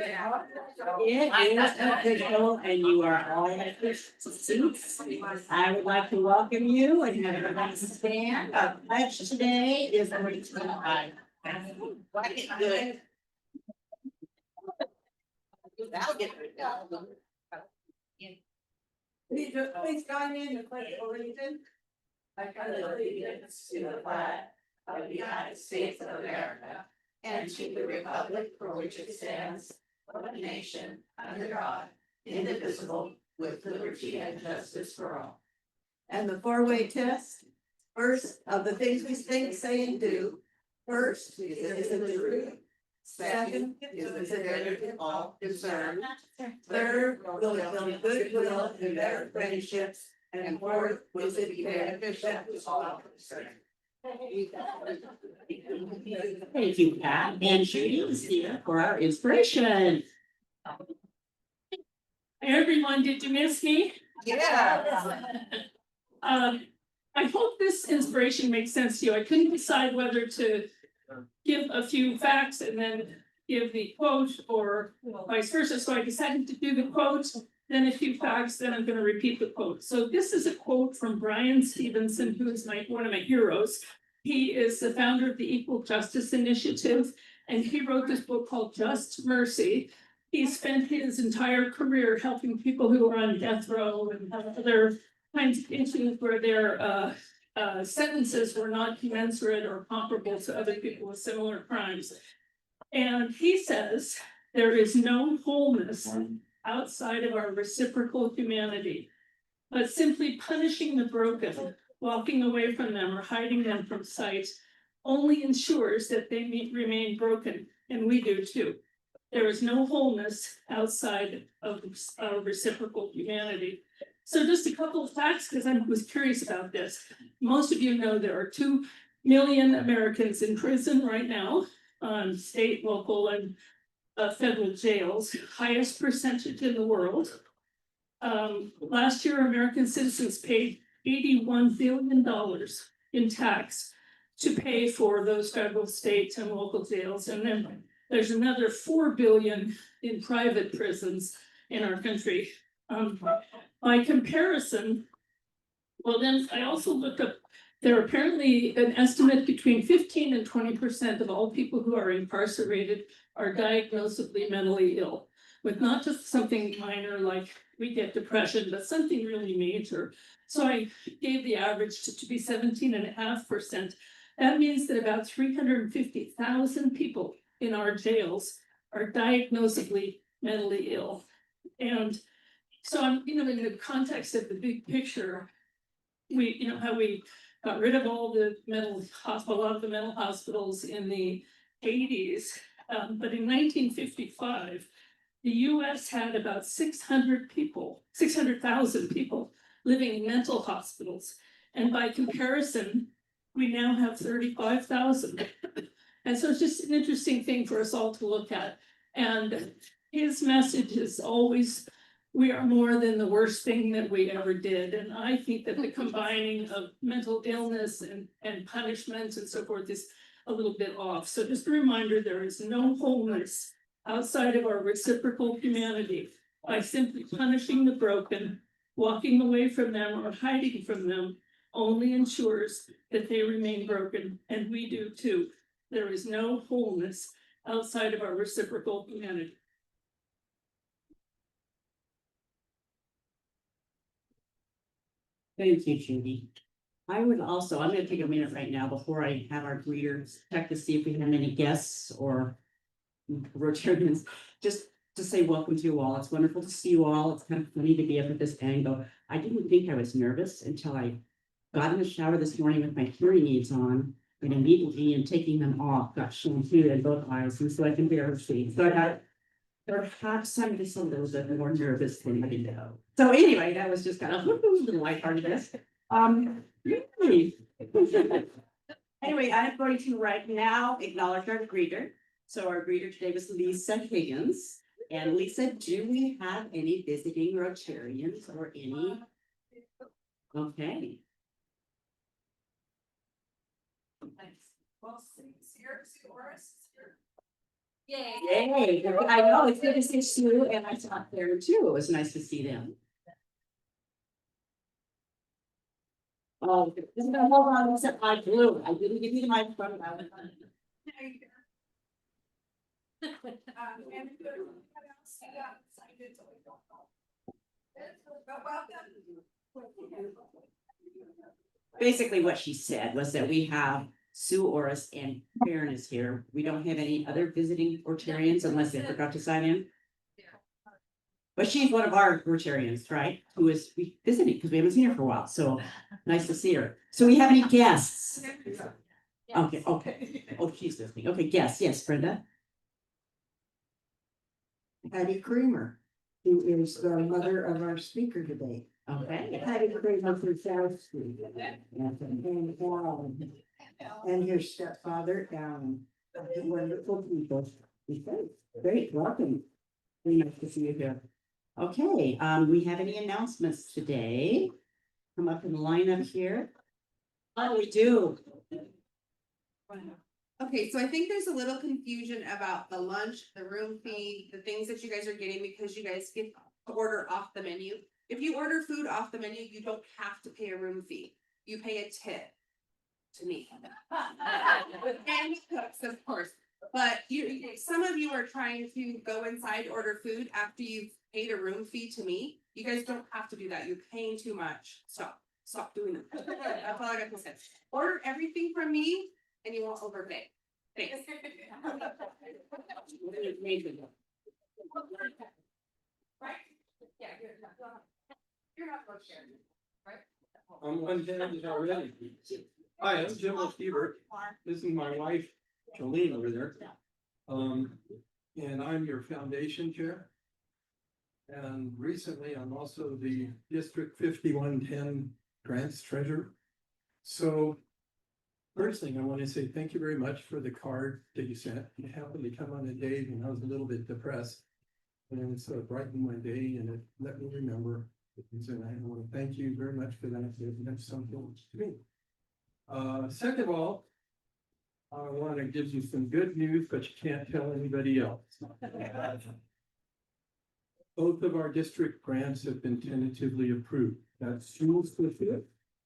It is official, and you are all in seats. I would like to welcome you and have everybody stand. Our pledge today is going to good. That'll get rid of. Please join in the pledge of allegiance. I pledge allegiance to the flag of the United States of America and to the republic for which it stands, one nation, under God, indivisible, with liberty and justice for all. And the four-way test. First, of the things we think, say, and do. First, is it true? Second, is it everything all concerned? Third, will it build goodwill and better friendships? And fourth, will it be beneficial to all concerned? Thank you, Pat. And Judy is here for our inspiration. Hey everyone, did you miss me? Yeah. I hope this inspiration makes sense to you. I couldn't decide whether to give a few facts and then give the quote or vice versa. So I decided to do the quote, then a few facts, then I'm going to repeat the quote. So this is a quote from Brian Stevenson, who is one of my heroes. He is the founder of the Equal Justice Initiative, and he wrote this book called Just Mercy. He spent his entire career helping people who are on death row and other kinds of issues where their sentences were not commensurate or comparable to other people with similar crimes. And he says there is no wholeness outside of our reciprocal humanity, but simply punishing the broken, walking away from them, or hiding them from sight only ensures that they remain broken, and we do too. There is no wholeness outside of our reciprocal humanity. So just a couple of facts, because I was curious about this. Most of you know there are 2 million Americans in prison right now, state, local, and federal jails, highest percentage in the world. Last year, American citizens paid $81 billion in tax to pay for those federal, state, and local jails. And then there's another $4 billion in private prisons in our country. By comparison, well, then I also looked up, there are apparently an estimate between 15 and 20% of all people who are incarcerated are diagnosably mentally ill, with not just something minor like we get depression, but something really major. So I gave the average to be 17.5%. That means that about 350,000 people in our jails are diagnosably mentally ill. And so I'm, in the context of the big picture, we, how we got rid of all the a lot of the mental hospitals in the 80s. But in 1955, the US had about 600,000 people living in mental hospitals. And by comparison, we now have 35,000. And so it's just an interesting thing for us all to look at. And his message is always, we are more than the worst thing that we ever did. And I think that the combining of mental illness and punishment and so forth is a little bit off. So just a reminder, there is no wholeness outside of our reciprocal humanity. By simply punishing the broken, walking away from them, or hiding from them only ensures that they remain broken, and we do too. There is no wholeness outside of our reciprocal humanity. Thank you, Judy. I'm going to take a minute right now before I have our greeters check to see if we have any guests or Rotarians, just to say welcome to you all. It's wonderful to see you all. It's kind of funny to be up at this angle. I didn't think I was nervous until I got in the shower this morning with my hearing aids on, and immediately in taking them off, got shampooed in both eyes, and so I can barely see. So I got perhaps I'm just a little bit more nervous than I know. So anyway, that was just kind of a little lightheartedness. Anyway, I'm going to right now acknowledge our greeter. So our greeter today was Lisa Higgins. And Lisa, do we have any visiting Rotarians or any? Okay. Well, here's yours. Yay, I know, it's good to see Sue and I saw there too, it was nice to see them. Oh, isn't that, hold on, what's that, my blue, I didn't give you the microphone. I went on. Basically, what she said was that we have Sue Orris and Karen is here. We don't have any other visiting Rotarians unless they forgot to sign in. But she's one of our Rotarians, right? Who is visiting because we haven't seen her for a while. So nice to see her. So we have any guests? Okay, okay. Oh, she's listening. Okay, guests. Yes, Brenda. Patty Creamer, who is the mother of our speaker today. Okay. Patty Creamer from South Street. And his stepfather, Alan. Wonderful people. Great, welcome. Very nice to see you here. Okay, we have any announcements today? Come up in the lineup here. Oh, we do. Okay, so I think there's a little confusion about the lunch, the room fee, the things that you guys are getting because you guys get to order off the menu. If you order food off the menu, you don't have to pay a room fee. You pay a tip to me. And cooks, of course. But some of you are trying to go inside, order food after you've paid a room fee to me. You guys don't have to do that. You're paying too much. Stop doing that. That's all I got to say. Order everything from me and you won't overpay. Thanks. Right? Yeah, you're not going to share, right? I'm one-handed already. Hi, I'm Jim Steward. This is my wife, Jolene over there. And I'm your foundation chair. And recently, I'm also the District 5110 grants treasurer. So first thing I want to say thank you very much for the card that you sent. You happened to come on a day when I was a little bit depressed. And so it brightened my day and it let me remember. And I want to thank you very much for that. It meant something to me. Second of all, I want to give you some good news, but you can't tell anybody else. Both of our district grants have been tentatively approved. That's school specific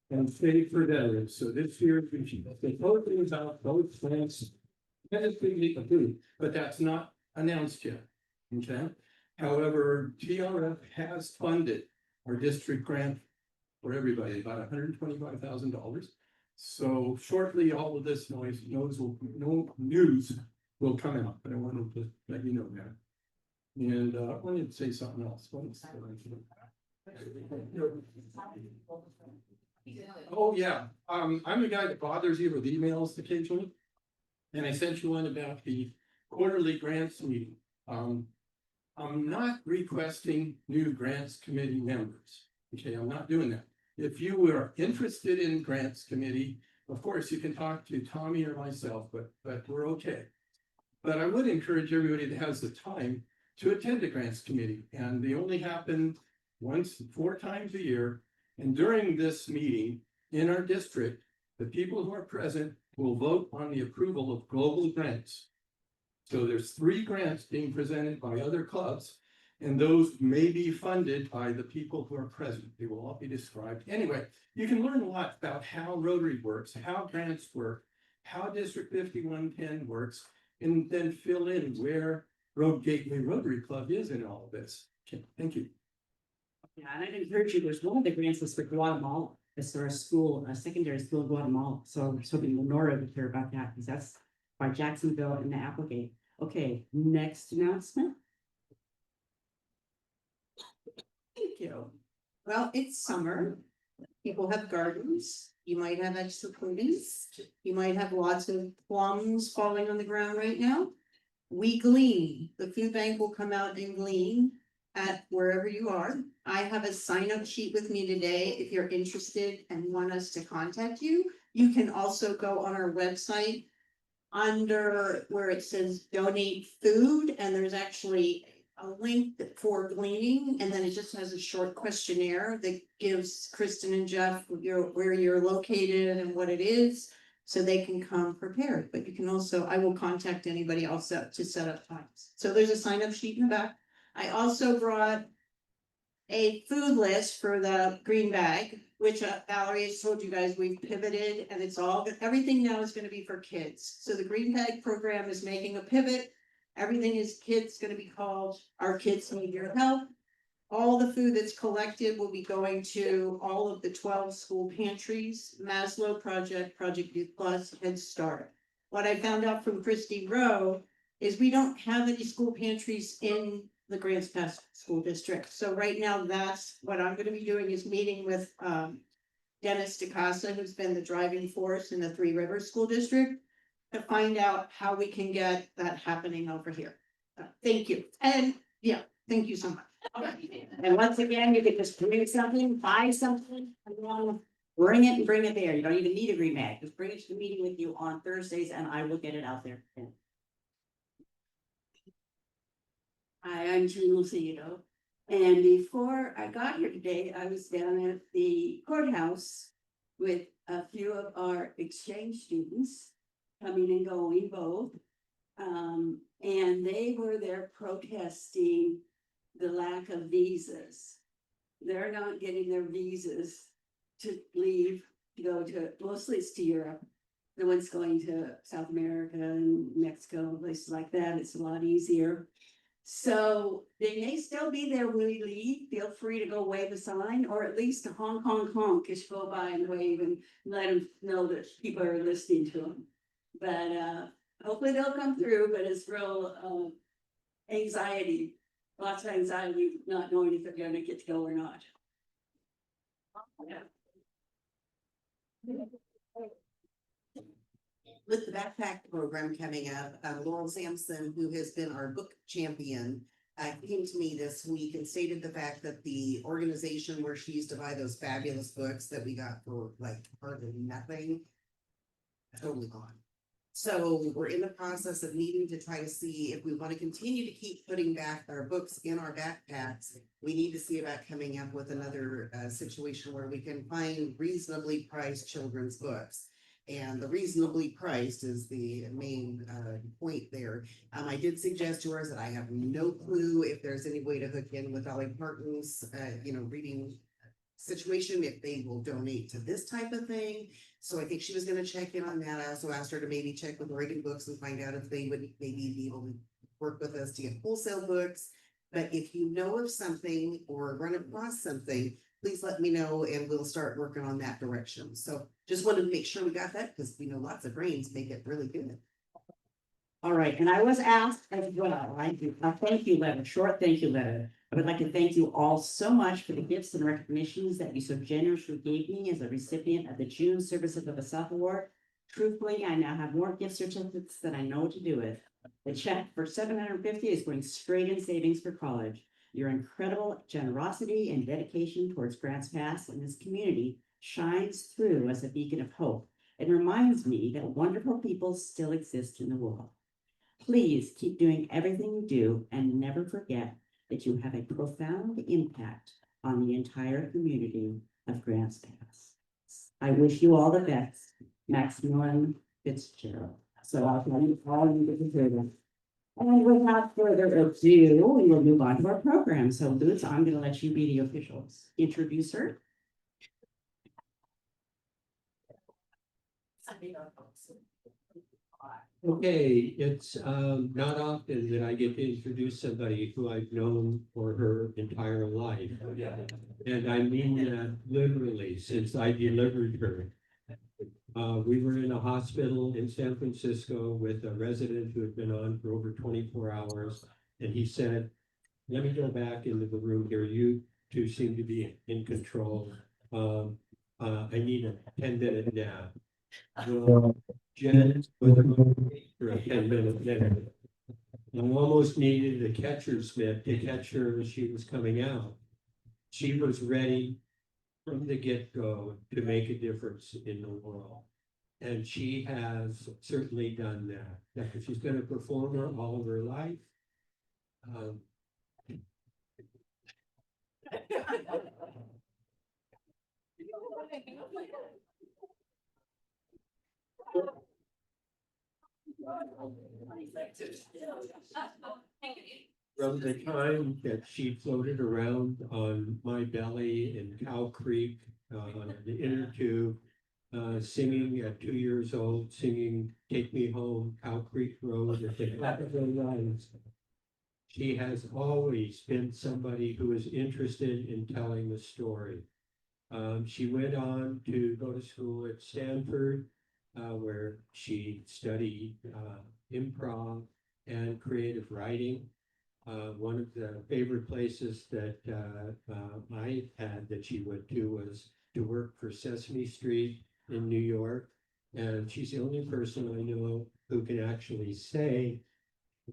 and state for veterans. So this year, the whole thing is out, both grants tentatively approved, but that's not announced yet. Okay. However, TRF has funded our district grant for everybody, about $125,000. So shortly, all of this news will come out, but I wanted to let you know that. And I wanted to say something else. Oh, yeah. I'm the guy that bothers you with emails occasionally. And I sent you one about the quarterly grants meeting. I'm not requesting new grants committee members. Okay, I'm not doing that. If you are interested in grants committee, of course, you can talk to Tommy or myself, but we're okay. But I would encourage everybody that has the time to attend a grants committee, and they only happen 4 times a year. And during this meeting in our district, the people who are present will vote on the approval of global grants. So there's 3 grants being presented by other clubs, and those may be funded by the people who are present. They will all be described. Anyway, you can learn a lot about how Rotary works, how grants work, how District 5110 works, and then fill in where Road Gateway Rotary Club is in all of this. Okay, thank you. Yeah, and I'd encourage you, there's one of the grants that's for Guatemala. It's for a secondary school in Guatemala. So I was hoping Lenora would hear about that because that's by Jacksonville and the Applegate. Okay, next announcement. Thank you. Well, it's summer. People have gardens. You might have extra produce. You might have lots of plums falling on the ground right now. We glean. The food bank will come out and glean at wherever you are. I have a sign-up sheet with me today. If you're interested and want us to contact you, you can also go on our website under where it says donate food, and there's actually a link for gleaning, and then it just has a short questionnaire that gives Kristen and Jeff where you're located and what it is. so they can come prepared, but you can also, I will contact anybody else to set up times. So there's a sign up sheet in the back. I also brought a food list for the green bag, which Valerie has told you guys, we've pivoted and it's all, everything now is gonna be for kids. So the green bag program is making a pivot. Everything is kids gonna be called Our Kids Need Your Help. All the food that's collected will be going to all of the 12 school pantries, Maslow Project, Project Youth Plus, Head Start. What I found out from Christy Rowe is we don't have any school pantries in the Grants Pass School District. So right now, that's what I'm gonna be doing, is meeting with Dennis DeCasa, who's been the driving force in the Three Rivers School District, to find out how we can get that happening over here. Thank you. And yeah, thank you so much. And once again, you can just bring something, buy something, bring it and bring it there. You don't even need a green bag. Just bring it to the meeting with you on Thursdays and I will get it out there. Hi, I'm Jean Lucido. And before I got here today, I was down at the courthouse with a few of our exchange students coming and going both. And they were there protesting the lack of visas. They're not getting their visas to leave, to go to, mostly it's to Europe. The ones going to South America and Mexico, places like that, it's a lot easier. So they may still be there when we leave. Feel free to go wave a sign, or at least honk, honk, honk, just go by and wave and let them know that people are listening to them. But hopefully they'll come through, but it's real anxiety, lots of anxiety, not knowing if they're gonna get to go or not. With the backpack program coming up, Laurel Sampson, who has been our book champion, came to me this week and stated the fact that the organization where she used to buy those fabulous books that we got for like hardly nothing, totally gone. So we're in the process of needing to try to see if we want to continue to keep putting back our books in our backpacks. We need to see about coming up with another situation where we can find reasonably priced children's books. And the reasonably priced is the main point there. I did suggest to her that I have no clue if there's any way to hook in with Dolly Parton's, reading situation, if they will donate to this type of thing. So I think she was going to check in on that. I also asked her to maybe check with Oregon Books and find out if they would maybe be able to work with us to get wholesale books. But if you know of something or run across something, please let me know and we'll start working on that direction. So just wanted to make sure we got that, because we know lots of brains make it really good. All right, and I was asked as well, I do a thank you letter, short thank you letter. I would like to thank you all so much for the gifts and recognitions that you so generously gave me as a recipient of the June Services of the South Award. Truthfully, I now have more gift certificates than I know what to do with. The check for $750 is going straight in savings for college. Your incredible generosity and dedication towards Grants Pass and this community shines through as a beacon of hope. It reminds me that wonderful people still exist in the world. Please keep doing everything you do and never forget that you have a profound impact on the entire community of Grants Pass. I wish you all the best, Maximilian Fitzgerald. So I'll tell you all you get to do. And without further ado, we will move on to our program. So Lutz, I'm going to let you be the official introducer. Okay, it's not often that I get to introduce somebody who I've known for her entire life. And I mean that literally, since I delivered her. We were in a hospital in San Francisco with a resident who had been on for over 24 hours. And he said, let me go back into the room here. You two seem to be in control. I need a 10-minute nap. Well, Jen was for a 10-minute nap. I almost needed a catcher's mitt to catch her as she was coming out. She was ready from the get-go to make a difference in the world. And she has certainly done that. Now, she's been a performer all of her life. From the time that she floated around on my belly in Cow Creek, on the inner tube, singing at 2 years old, singing "Take Me Home, Cow Creek Road" at the top of her lungs. She has always been somebody who is interested in telling the story. She went on to go to school at Stanford, where she studied improv and creative writing. One of the favorite places that I had that she went to was to work for Sesame Street in New York. And she's the only person I know who can actually say,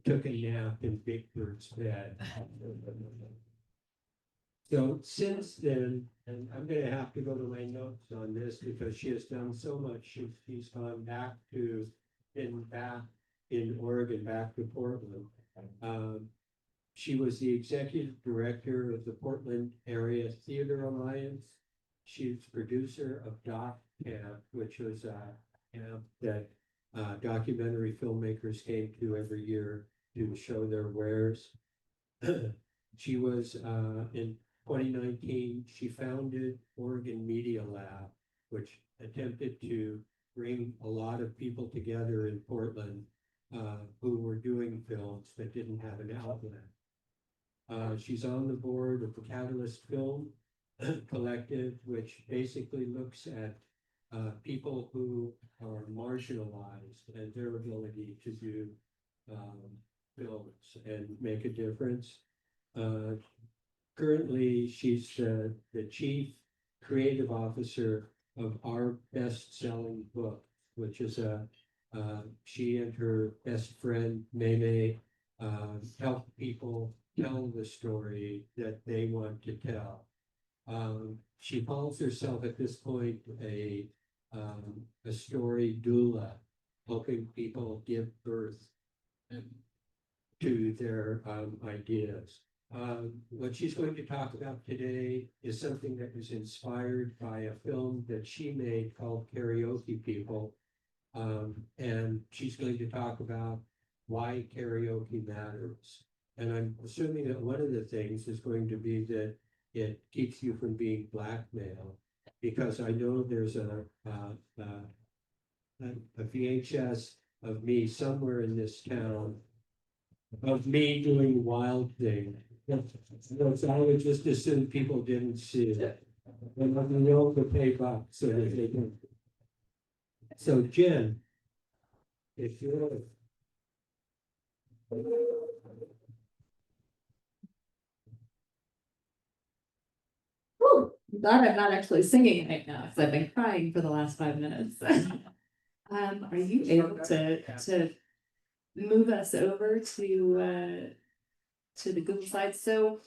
took a nap in Big Bird's bed. So since then, and I'm gonna have to go to my notes on this because she has done so much. She's gone back to, been back in Oregon, back to Portland. She was the executive director of the Portland Area Theater Alliance. She's producer of Doc Camp, which was a camp that documentary filmmakers came to every year to show their wares. She was in 2019, she founded Oregon Media Lab, which attempted to bring a lot of people together in Portland who were doing films but didn't have an outlet. She's on the board of the Catalyst Film Collective, which basically looks at people who are marginalized and their ability to do films and make a difference. Currently, she's the chief creative officer of our best-selling book, which is she and her best friend, Meme, help people tell the story that they want to tell. She calls herself at this point a story doula, helping people give birth to their ideas. What she's going to talk about today is something that was inspired by a film that she made called Karaoke People. And she's going to talk about why karaoke matters. And I'm assuming that one of the things is going to be that it keeps you from being blackmailed, because I know there's a VHS of me somewhere in this town of me doing wild things. So I would just assume people didn't see it. And I'm willing to pay back so that they can. So Jen, if you're. Glad I'm not actually singing right now, because I've been crying for the last 5 minutes. Are you able to move us over to the Google Slides? So,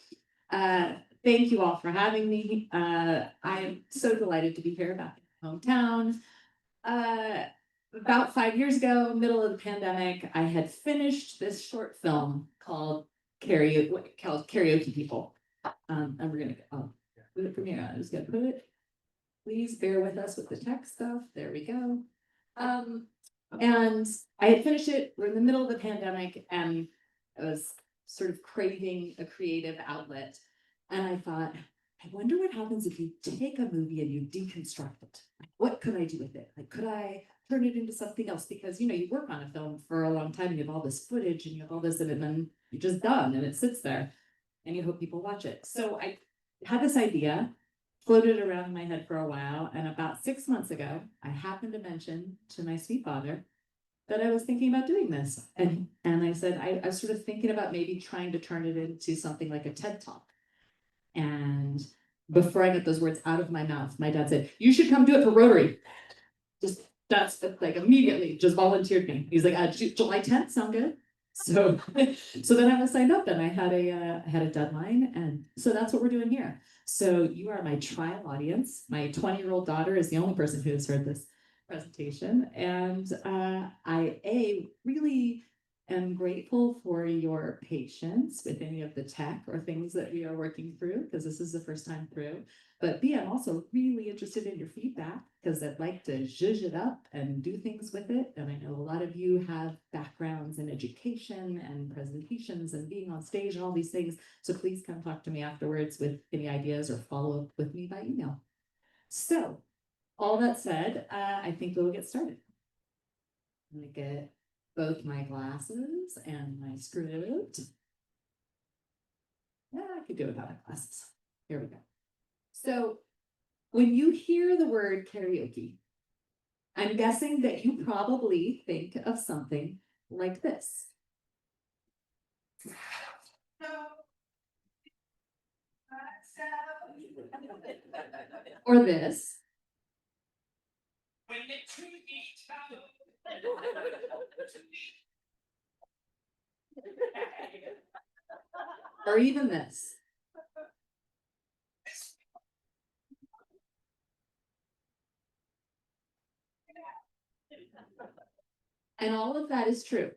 thank you all for having me. I am so delighted to be here back in my hometown. About 5 years ago, middle of the pandemic, I had finished this short film called Karaoke People. And we're gonna put it from here. I'm just gonna put it. Please bear with us with the tech stuff. There we go. And I had finished it. We're in the middle of the pandemic, and I was sort of craving a creative outlet. And I thought, I wonder what happens if you take a movie and you deconstruct it. Like, what could I do with it? Like, could I turn it into something else? Because, you know, you work on a film for a long time, and you have all this footage and you have all this, and then you're just done and it sits there and you hope people watch it. So I had this idea, floated around in my head for a while. And about 6 months ago, I happened to mention to my sweet father that I was thinking about doing this. And I said, I was sort of thinking about maybe trying to turn it into something like a TED Talk. And before I get those words out of my mouth, my dad said, you should come do it for Rotary. That's like immediately just volunteered me. He's like, July 10th, sound good? So then I was signed up, and I had a deadline. And so that's what we're doing here. So you are my trial audience. My 20-year-old daughter is the only person who has heard this presentation. And I really am grateful for your patience with any of the tech or things that we are working through, because this is the first time through. But B, I'm also really interested in your feedback, because I'd like to zhuzh it up and do things with it. And I know a lot of you have backgrounds in education and presentations and being on stage and all these things. So please come talk to me afterwards with any ideas or follow up with me by email. So all that said, I think we'll get started. I'm gonna get both my glasses and my script. Yeah, I could do without my glasses. Here we go. So when you hear the word karaoke, I'm guessing that you probably think of something like this. Or this. Or even this. And all of that is true.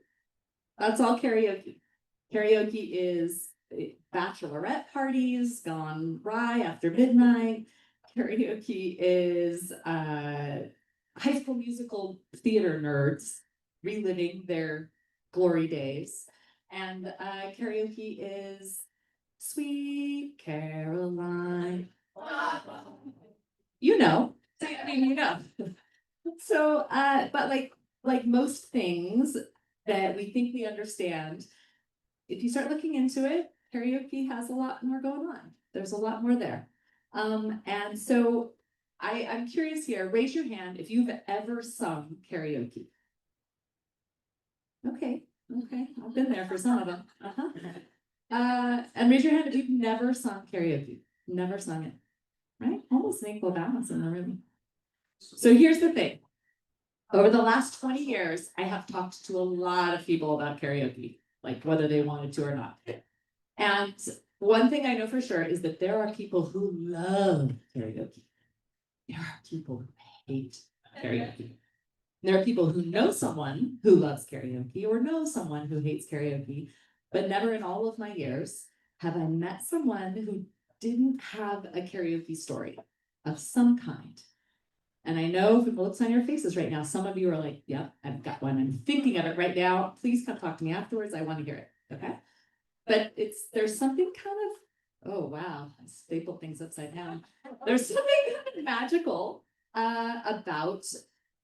That's all karaoke. Karaoke is bachelorette parties gone awry after midnight. Karaoke is High School Musical theater nerds reliving their glory days. And karaoke is Sweet Caroline. You know, I mean, you know. So, but like most things that we think we understand, if you start looking into it, karaoke has a lot more going on. There's a lot more there. And so I'm curious here, raise your hand if you've ever sung karaoke. Okay, I've been there for some of them. And raise your hand if you've never sung karaoke, never sung it, right? Almost an equal balance in the room. So here's the thing. Over the last 20 years, I have talked to a lot of people about karaoke, like whether they wanted to or not. And one thing I know for sure is that there are people who love karaoke. There are people who hate karaoke. There are people who know someone who loves karaoke or know someone who hates karaoke, but never in all of my years have I met someone who didn't have a karaoke story of some kind. And I know from the looks on your faces right now, some of you are like, yep, I've got one. I'm thinking of it right now. Please come talk to me afterwards. I want to hear it. Okay. But there's something kind of, oh, wow, I stapled things upside down. There's something kind of magical about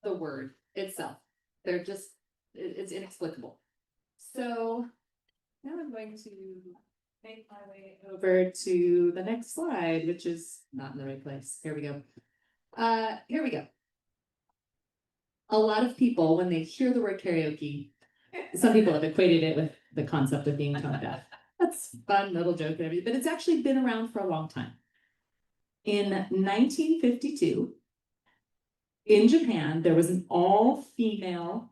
the word itself. It's inexplicable. So now I'm going to make my way over to the next slide, which is not in the right place. Here we go. Here we go. A lot of people, when they hear the word karaoke, some people have equated it with the concept of being tone deaf. That's a fun little joke and everything, but it's actually been around for a long time. In 1952, in Japan, there was an all-female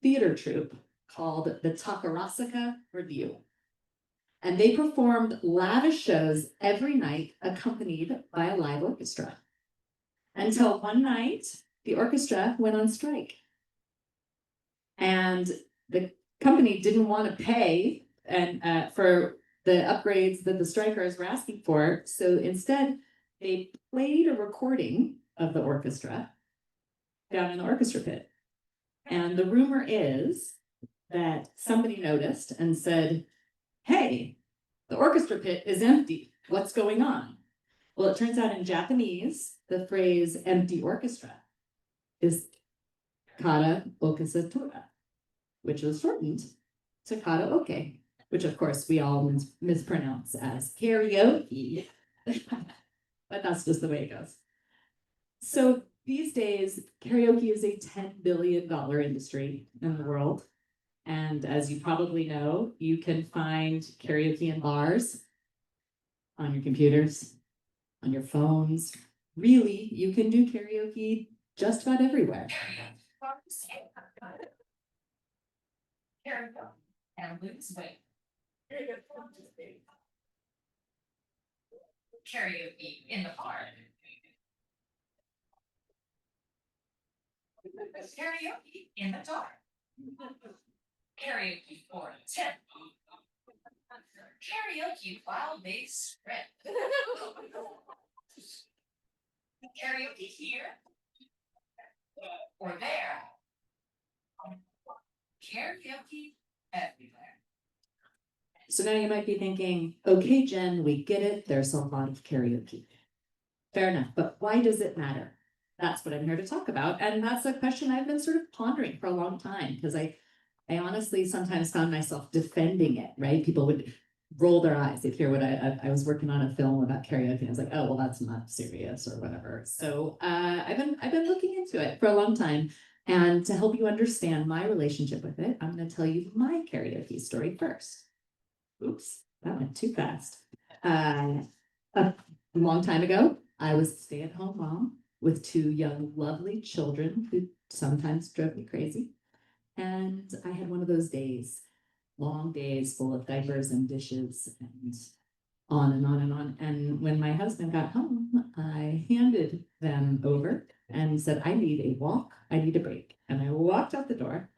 theater troupe called the Takarasaka Review. And they performed lavish shows every night, accompanied by a live orchestra. Until one night, the orchestra went on strike. And the company didn't want to pay for the upgrades that the strikers were asking for. So instead, they played a recording of the orchestra down in the orchestra pit. And the rumor is that somebody noticed and said, hey, the orchestra pit is empty. What's going on? Well, it turns out in Japanese, the phrase empty orchestra is kara okasatora, which was shortened to karaoke, which of course we all mispronounce as karaoke. But that's just the way it goes. So these days, karaoke is a $10 billion industry in the world. And as you probably know, you can find karaoke in bars, on your computers, on your phones. Really, you can do karaoke just about everywhere. And lose weight. Karaoke in the bar. Karaoke in the dark. Karaoke for 10. Karaoke file-based script. Karaoke here or there. Karaoke everywhere. So now you might be thinking, okay, Jen, we get it. There's a lot of karaoke. Fair enough, but why does it matter? That's what I'm here to talk about. And that's a question I've been sort of pondering for a long time because I honestly sometimes found myself defending it, right? People would roll their eyes. They'd hear what I was working on a film about karaoke. And I was like, oh, well, that's not serious or whatever. So I've been looking into it for a long time. And to help you understand my relationship with it, I'm going to tell you my karaoke story first. Oops, that went too fast. A long time ago, I was a stay-at-home mom with two young, lovely children who sometimes drove me crazy. And I had one of those days, long days full of diapers and dishes and on and on and on. And when my husband got home, I handed them over and said, I need a walk, I need a break. And I walked out the door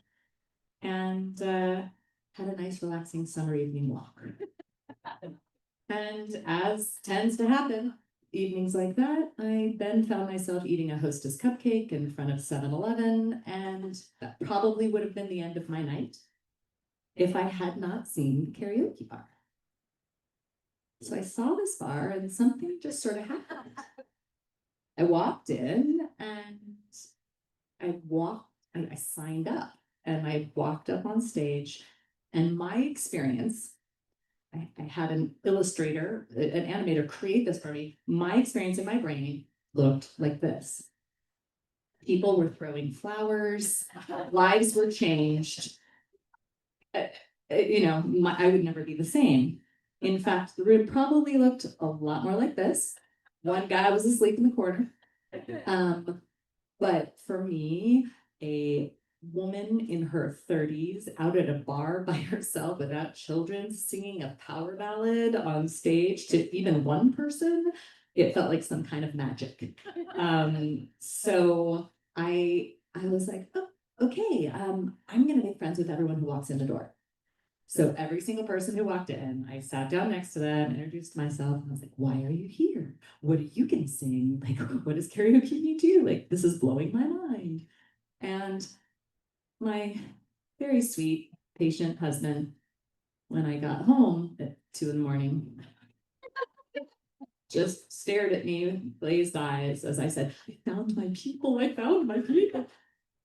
and had a nice relaxing summer evening walk. And as tends to happen, evenings like that, I then found myself eating a Hostess cupcake in front of 7-Eleven, and that probably would have been the end of my night if I had not seen the karaoke bar. So I saw this bar and something just sort of happened. I walked in and I signed up and I walked up on stage, and my experience, I had an illustrator, an animator create this for me. My experience in my brain looked like this. People were throwing flowers, lives were changed. I would never be the same. In fact, the room probably looked a lot more like this. One guy was asleep in the corner. But for me, a woman in her 30s out at a bar by herself without children singing a power ballad on stage to even one person, it felt like some kind of magic. So I was like, oh, okay, I'm gonna make friends with everyone who walks in the door. So every single person who walked in, I sat down next to them, introduced myself, and I was like, why are you here? What are you gonna sing? Like, what does karaoke mean to you? Like, this is blowing my mind. And my very sweet, patient husband, when I got home at 2 a.m, just stared at me with glazed eyes as I said, I found my people, I found my people.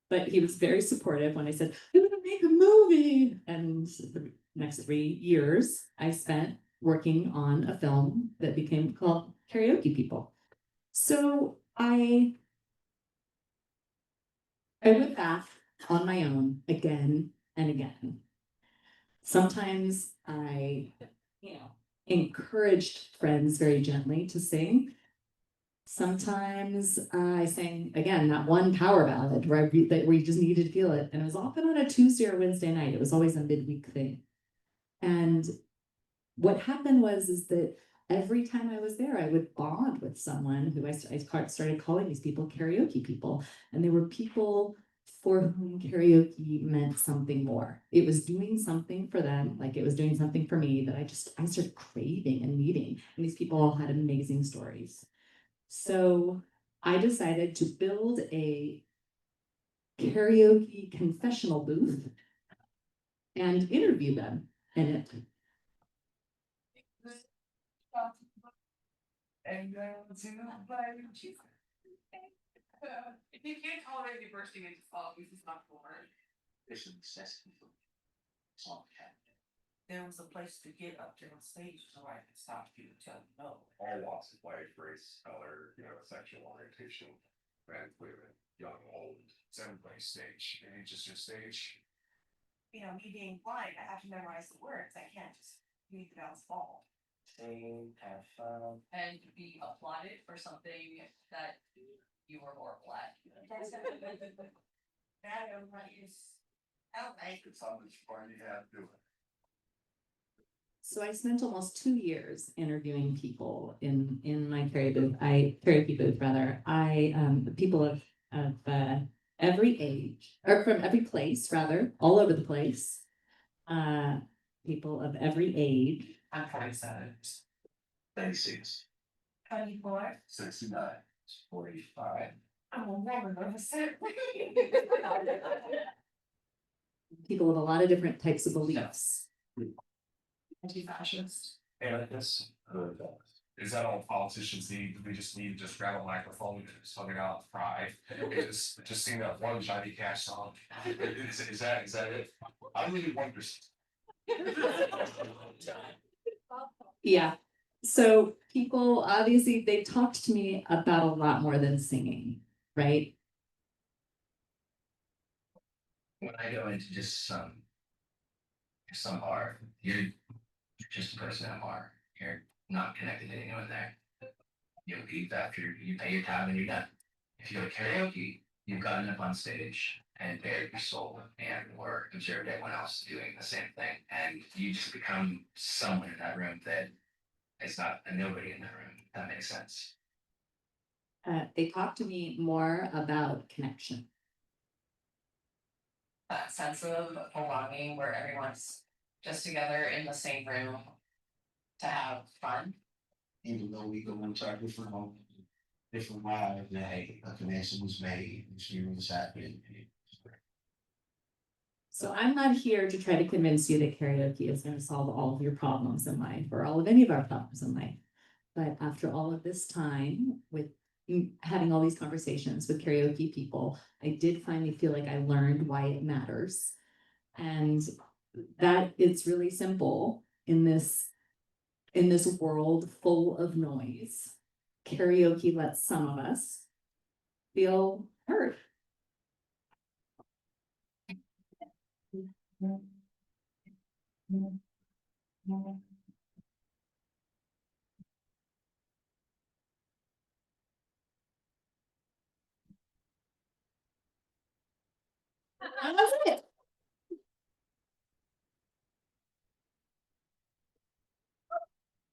But he was very supportive when I said, I'm gonna make a movie. And the next 3 years I spent working on a film that became called Karaoke People. So I went back on my own again and again. Sometimes I, encouraged friends very gently to sing. Sometimes I sang, again, that one power ballad where you just needed to feel it. And it was often on a Tuesday or Wednesday night. It was always a midweek thing. And what happened is that every time I was there, I would bond with someone who I started calling these people karaoke people. And they were people for whom karaoke meant something more. It was doing something for them, like it was doing something for me that I started craving and needing. And these people all had amazing stories. So I decided to build a karaoke confessional booth and interview them in it. If you can't tolerate me bursting into song, this is not for her. This is Sesame song. There was a place to get up there on stage, so I could stop you and tell you no. All walks of life, race, color, sexual orientation, men, women, young, old, everybody's stage, and it's just your stage. Me being blind, I have to memorize the words. I can't just read the bounce ball. Sing, have fun. And be applauded for something that you were horrible at. That is outright. It's how much fun you have doing it. So I spent almost 2 years interviewing people in my karaoke booth rather. People of every age, or from every place rather, all over the place. people of every age. I'm 47. 36, 24. 69, 45. I will never go to sit. People with a lot of different types of beliefs. Anti-fascist. And that's, is that all politicians need? Do we just need to just grab a microphone and just hug it out and cry? Just sing that one Johnny Cash song? Is that it? I really wonder. Yeah, so people, obviously, they talked to me about a lot more than singing, right? When I go into just some bar, you're just a person at a bar. You're not connected to anyone there. You leave after you pay your tab and you're done. If you go to karaoke, you've gotten up on stage and bared your soul and or observed everyone else doing the same thing. And you just become someone in that room that is not a nobody in that room. If that makes sense. They talked to me more about connection. That sense of belonging where everyone's just together in the same room to have fun. Even though we go into our different homes, different lives, a connection was made, experience happened. So I'm not here to try to convince you that karaoke is going to solve all of your problems in life or all of any of our problems in life. But after all of this time with having all these conversations with karaoke people, I did finally feel like I learned why it matters. And that it's really simple in this world full of noise. Karaoke lets some of us feel heard. That was it.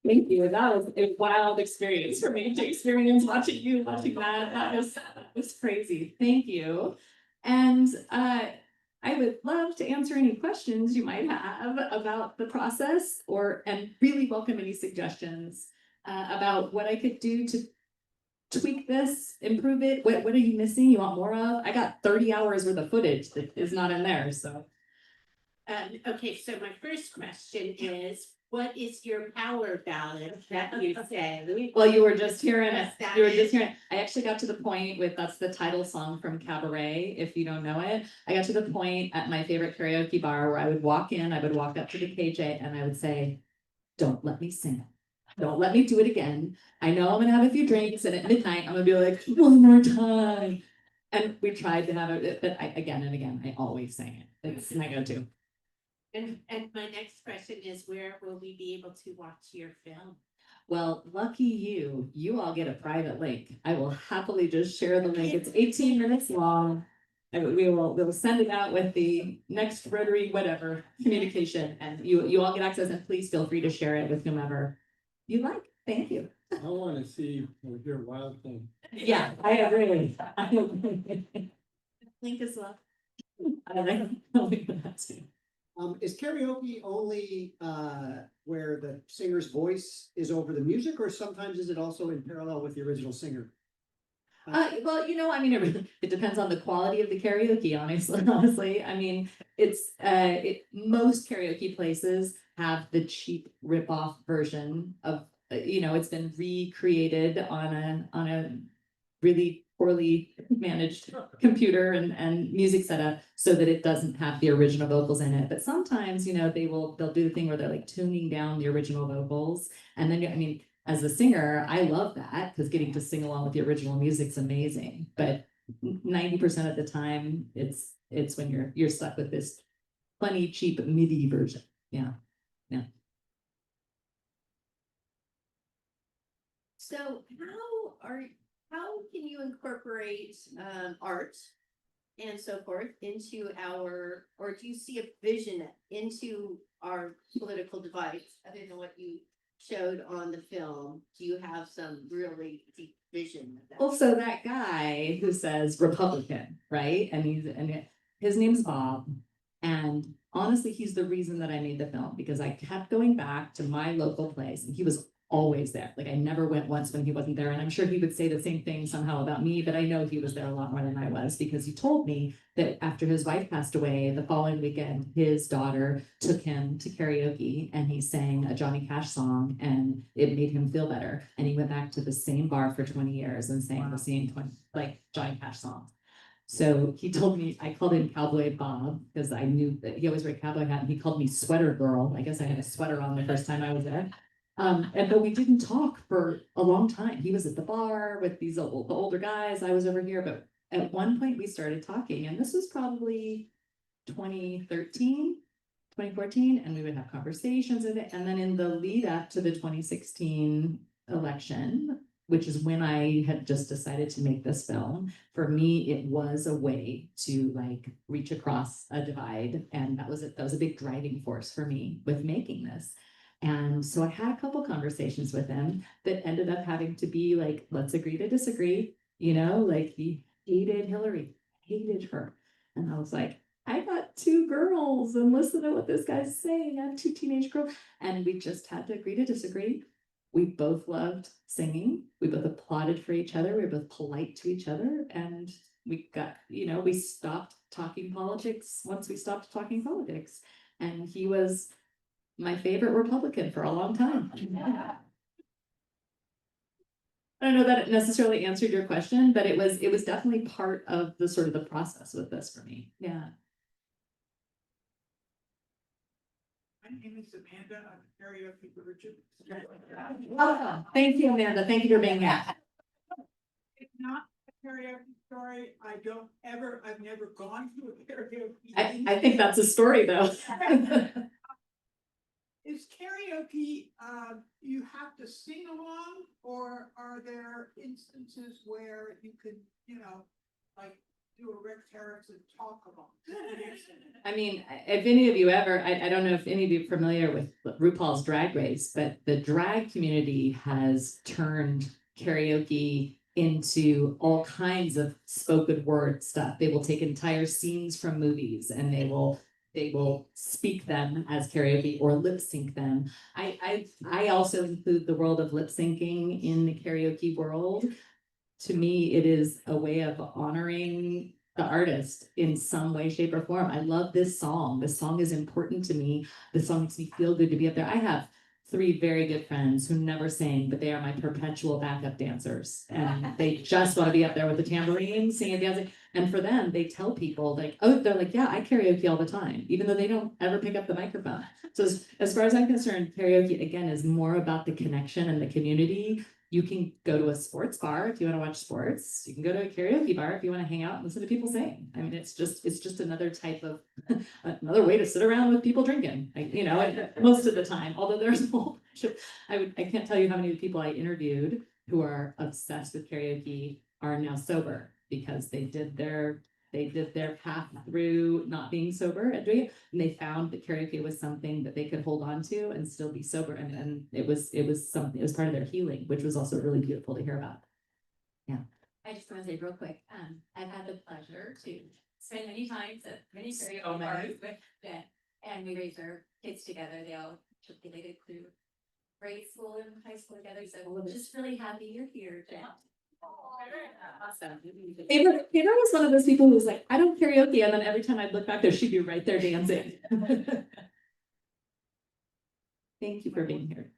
Thank you. That was a wild experience for me to experience watching you watching that. That was crazy. Thank you. And I would love to answer any questions you might have about the process and really welcome any suggestions about what I could do to tweak this, improve it. What are you missing? You want more of? I got 30 hours worth of footage that is not in there, so. Okay, so my first question is, what is your power ballad that you say? Well, you were just hearing it. Is that You were it? just hearing it. I actually got to the point that's the title song from Cabaret, if you don't know it. I got to the point at my favorite karaoke bar where I would walk up to the KJ and I would say, don't let me sing it. Don't let me do it again. I know I'm gonna have a few drinks and at midnight, I'm gonna be like, one more time. And we tried to have it, but again and again, I always sang it. It's my go-to. And my next question is, where will we be able to watch your film? Well, lucky you all get a private link. I will happily just share the link. It's 18 minutes long. And we'll send it out with the next Rotary, whatever, communication. And you all get access and please feel free to share it with whomever you like. Thank you. I want to see your wild thing. Yeah, I agree. Link as well. I like that too. Is karaoke only where the singer's voice is over the music, or sometimes is it also in parallel with the original singer? Well, I mean, it depends on the quality of the karaoke, honestly. I mean, most karaoke places have the cheap rip-off version of, it's been recreated on a really poorly managed computer and music setup so that it doesn't have the original vocals in it. But sometimes, they'll do the thing where they're like tuning down the original vocals. And then, as a singer, I love that because getting to sing along with the original music's amazing. But 90% of the time, it's when you're stuck with this funny, cheap MIDI version. Yeah. So how can you incorporate art and so forth into or do you see a vision into our political divides other than what you showed on the film? Do you have some really deep vision of that? Also, that guy who says Republican, right? And his name's Bob. And honestly, he's the reason that I made the film, because I kept going back to my local place and he was always there. Like I never went once when he wasn't there. And I'm sure he would say the same thing somehow about me, but I know he was there a lot more than I was, because he told me that after his wife passed away, the following weekend, his daughter took him to karaoke and he sang a Johnny Cash song and it made him feel better. And he went back to the same bar for 20 years and sang the same Johnny Cash songs. So he told me, I called him Cowboy Bob because I knew that he always wore a cowboy hat, and he called me Sweater Girl. I guess I had a sweater on the first time I was there. But we didn't talk for a long time. He was at the bar with the older guys. I was over here, but at one point we started talking, and this was probably 2013, 2014, and we would have conversations with it. And then in the lead up to the 2016 election, which is when I had just decided to make this film, for me, it was a way to like reach across a divide. And that was a big driving force for me with making this. And so I had a couple conversations with him that ended up having to be like, let's agree to disagree. You know, like he hated Hillary, hated her. And I was like, I got 2 girls and listen to what this guy's saying. I have 2 teenage girls. And we just had to agree to disagree. We both loved singing. We both applauded for each other. We were both polite to each other. And we got, we stopped talking politics once we stopped talking politics. And he was my favorite Republican for a long time. I don't know that it necessarily answered your question, but it was definitely part of the sort of the process with this for me. Yeah. My name is Amanda. I'm a karaoke virgin. Welcome. Thank you, Amanda. Thank you for being here. It's not a karaoke story. I've never gone to a karaoke. I think that's a story though. Is karaoke, you have to sing along, or are there instances where you could, like do a Rick Harris and talk along? I mean, if any of you ever, I don't know if any of you are familiar with RuPaul's Drag Race, but the drag community has turned karaoke into all kinds of spoken word stuff. They will take entire scenes from movies and they will speak them as karaoke or lip sync them. I also include the world of lip syncing in the karaoke world. To me, it is a way of honoring the artist in some way, shape, or form. I love this song. This song is important to me. This song makes me feel good to be up there. I have 3 very good friends who never sing, but they are my perpetual backup dancers. And they just want to be up there with the tambourine, singing, dancing. And for them, they tell people like, oh, they're like, yeah, I karaoke all the time, even though they don't ever pick up the microphone. So as far as I'm concerned, karaoke, again, is more about the connection and the community. You can go to a sports bar if you want to watch sports. You can go to a karaoke bar if you want to hang out and listen to people sing. I mean, it's just another type of another way to sit around with people drinking. Most of the time. Although there's a whole bunch of, I can't tell you how many of the people I interviewed who are obsessed with karaoke are now sober because they did their path through not being sober and doing it, and they found that karaoke was something that they could hold on to and still be sober, and it was part of their healing, which was also really beautiful to hear about. Yeah. I just want to say real quick, I've had the pleasure to spend many times at many karaoke bars with Ben, and we raised our kids together. They all matriculated through grade school and high school together, so we're just really happy you're here, Ben. Awesome. Taylor was one of those people who was like, I don't karaoke, and then every time I'd look back there, she'd be right there dancing. Thank you for being here.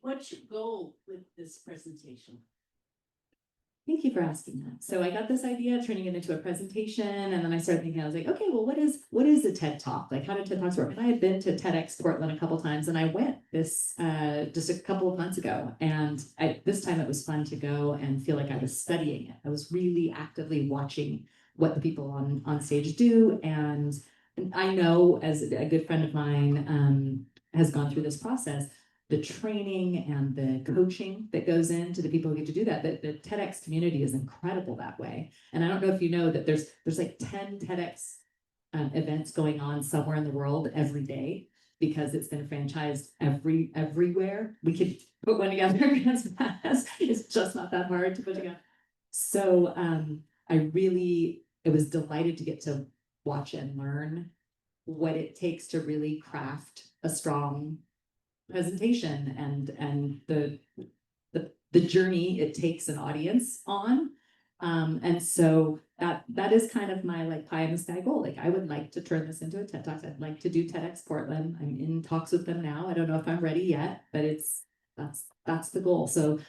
What's your goal with this presentation? Thank you for asking that. So I got this idea, turning it into a presentation, and then I started thinking, I was like, okay, well, what is a TED Talk? Like, how did TED Talks work? And I had been to TEDx Portland a couple times, and I went this just a couple of months ago. And this time it was fun to go and feel like I was studying it. I was really actively watching what the people on stage do. And I know, as a good friend of mine has gone through this process, the training and the coaching that goes into the people who get to do that, the TEDx community is incredible that way. And I don't know if you know that there's like 10 TEDx events going on somewhere in the world every day, because it's been franchised everywhere. We could put one together as fast. It's just not that hard to put together. So I really was delighted to get to watch and learn what it takes to really craft a strong presentation and the journey it takes an audience on. And so that is kind of my like pie in the sky goal. Like I would like to turn this into a TED Talk. I'd like to do TEDx Portland. I'm in talks with them now. I don't know if I'm ready yet, but that's the goal. So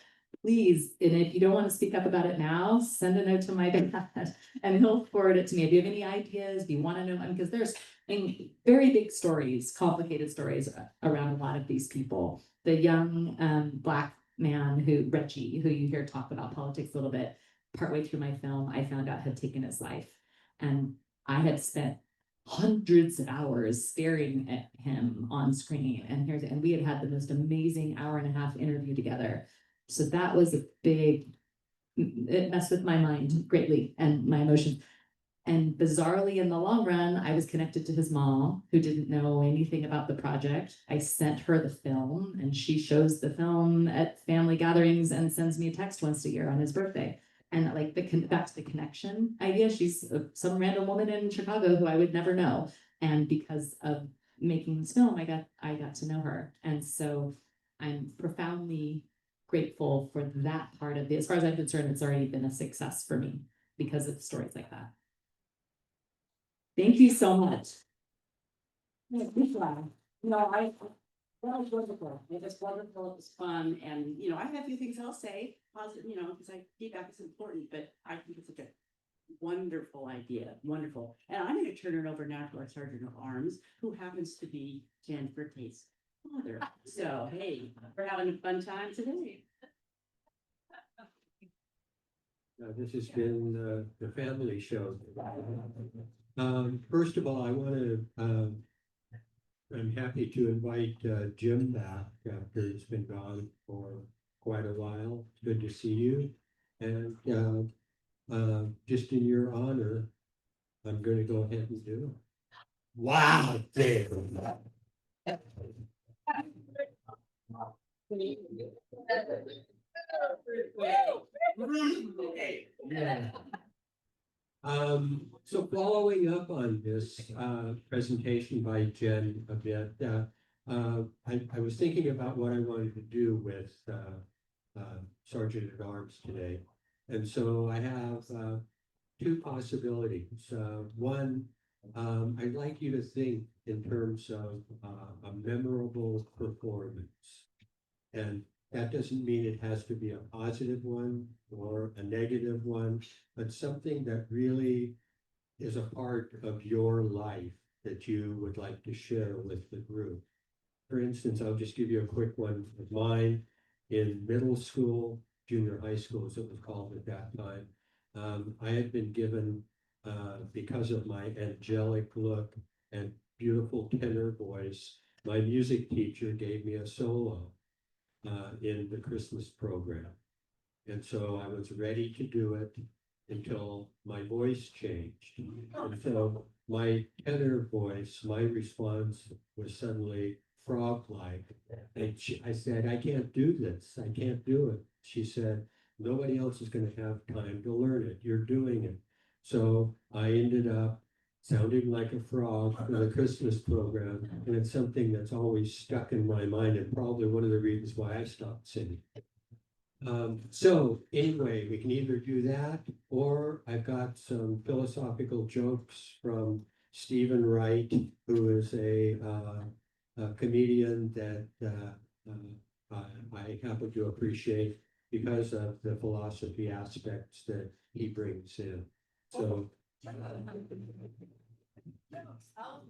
please, and if you don't want to speak up about it now, send a note to my dad and he'll forward it to me. If you have any ideas, if you want to know, because there's very big stories, complicated stories around a lot of these people. The young Black man Reggie, who you hear talk about politics a little bit, partway through my film, I found out had taken his life. And I had spent hundreds of hours staring at him on screen. And we had the most amazing hour-and-a-half interview together. So that was it messed with my mind greatly and my emotions. And bizarrely, in the long run, I was connected to his mom, who didn't know anything about the project. I sent her the film, and she shows the film at family gatherings and sends me a text once a year on his birthday. And like back to the connection idea, she's some random woman in Chicago who I would never know. And because of making this film, I got to know her. And so I'm profoundly grateful for that part of it. As far as I'm concerned, it's already been a success for me because of stories like that. Thank you so much. That was wonderful. It was wonderful. It was fun. And, I have a few things I'll say, positive, because feedback is important, but I think it's such a wonderful idea. Wonderful. And I'm going to turn it over now to our Sergeant of Arms, who happens to be Jennifer Tate's father. So, hey, we're having a fun time today. This has been the family show. First of all, I want to, I'm happy to invite Jim back after he's been gone for quite a while. It's good to see you. And just in your honor, I'm going to go ahead and do it. Wow, Dave. Yeah. So following up on this presentation by Jen a bit, I was thinking about what I wanted to do with Sergeant at Arms today. And so I have two possibilities. One, I'd like you to think in terms of a memorable performance. And that doesn't mean it has to be a positive one or a negative one, but something that really is a part of your life that you would like to share with the group. For instance, I'll just give you a quick one of mine. In middle school, junior high school, as it was called at that time, I had been given, because of my angelic look and beautiful tenor voice, my music teacher gave me a solo in the Christmas program. And so I was ready to do it until my voice changed. And so my tenor voice, my response was suddenly frog-like. And I said, I can't do this. I can't do it. She said, nobody else is going to have time to learn it. You're doing it. So I ended up sounding like a frog for the Christmas program. And it's something that's always stuck in my mind and probably one of the reasons why I stopped singing. So anyway, we can either do that, or I've got some philosophical jokes from Stephen Wright, who is a comedian that I happen to appreciate because of the philosophy aspects that he brings in. So,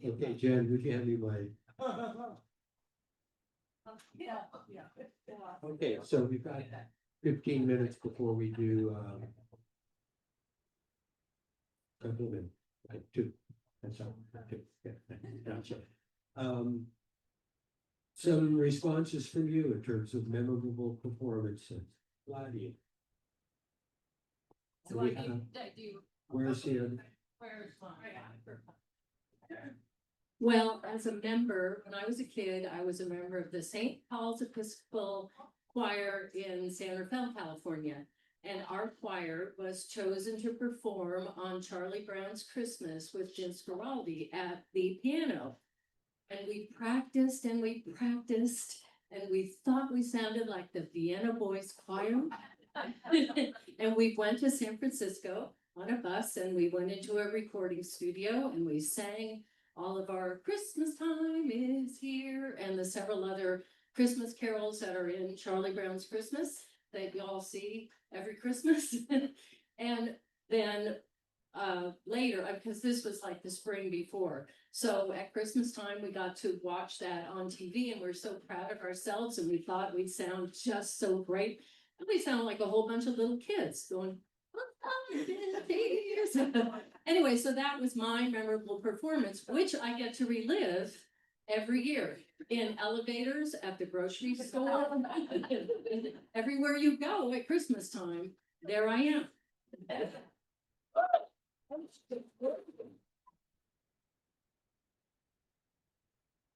okay, Jen, would you have me my? Okay, so we've got 15 minutes before we do compliment, like two. That's all. Two. Yeah. Some responses from you in terms of memorable performances. Claudia. So we have, where's the other? Well, as a member, when I was a kid, I was a member of the St. Paul's Episcopal Choir in San Rafael, California. And our choir was chosen to perform on Charlie Brown's Christmas with Vince Guaraldi at the piano. And we practiced and we practiced, and we thought we sounded like the Vienna Boys Choir. And we went to San Francisco on a bus, and we went into a recording studio, and we sang all of our Christmas time is here and the several other Christmas carols that are in Charlie Brown's Christmas that you all see every Christmas. And then later, because this was like the spring before, so at Christmas time we got to watch that on TV, and we're so proud of ourselves, and we thought we'd sound just so great. And we sound like a whole bunch of little kids going, anyway, so that was my memorable performance, which I get to relive every year in elevators, at the grocery store, everywhere you go at Christmas time, there I am.